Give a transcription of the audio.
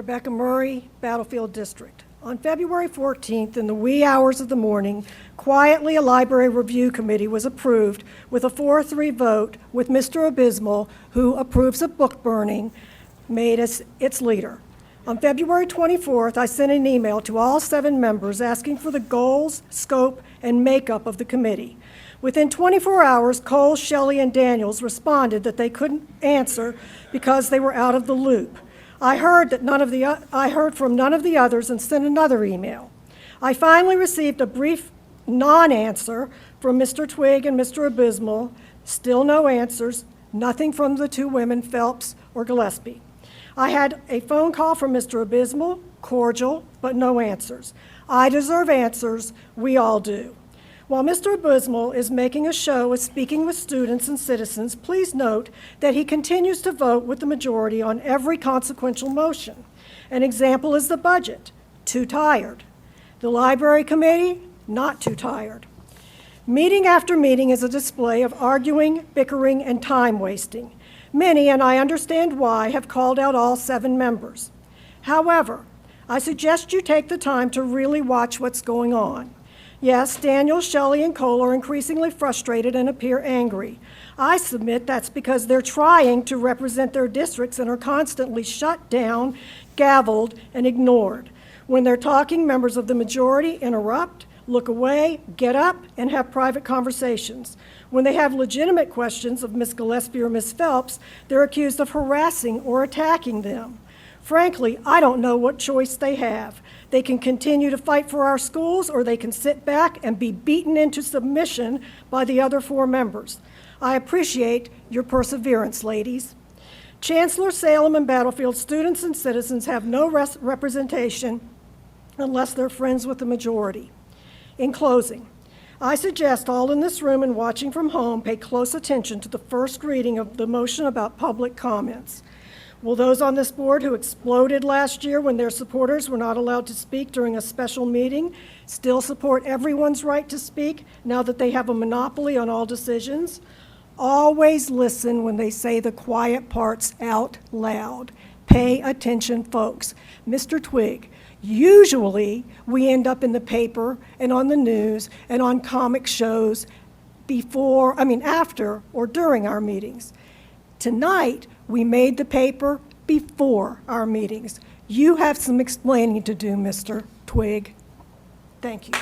Rebecca Murray, Battlefield District. On February 14th, in the wee hours of the morning, quietly a library review committee was approved with a 4-3 vote, with Mr. Abuismail, who approves of book burning, made as its leader. On February 24th, I sent an email to all 7 members asking for the goals, scope, and makeup of the committee. Within 24 hours, Cole, Shelley, and Daniels responded that they couldn't answer because they were out of the loop. I heard from none of the others and sent another email. I finally received a brief non-answer from Mr. Twigg and Mr. Abuismail. Still no answers, nothing from the 2 women, Phelps or Gillespie. I had a phone call from Mr. Abuismail, cordial, but no answers. I deserve answers, we all do. While Mr. Abuismail is making a show of speaking with students and citizens, please note that he continues to vote with the majority on every consequential motion. An example is the budget, too tired. The library committee, not too tired. Meeting after meeting is a display of arguing, bickering, and time wasting. Many, and I understand why, have called out all 7 members. However, I suggest you take the time to really watch what's going on. Yes, Daniel, Shelley, and Cole are increasingly frustrated and appear angry. I submit that's because they're trying to represent their districts and are constantly shut down, gavelled, and ignored. When they're talking, members of the majority interrupt, look away, get up, and have private conversations. When they have legitimate questions of Ms. Gillespie or Ms. Phelps, they're accused of harassing or attacking them. Frankly, I don't know what choice they have. They can continue to fight for our schools, or they can sit back and be beaten into submission by the other 4 members. I appreciate your perseverance, ladies. Chancellor, Salem, and Battlefield students and citizens have no representation unless they're friends with the majority. In closing, I suggest all in this room and watching from home pay close attention to the first reading of the motion about public comments. Will those on this board who exploded last year when their supporters were not allowed to speak during a special meeting still support everyone's right to speak now that they have a monopoly on all decisions? Always listen when they say the quiet parts out loud. Pay attention, folks. Mr. Twigg, usually we end up in the paper and on the news and on comic shows after or during our meetings. Tonight, we made the paper before our meetings. You have some explaining to do, Mr. Twigg. Thank you.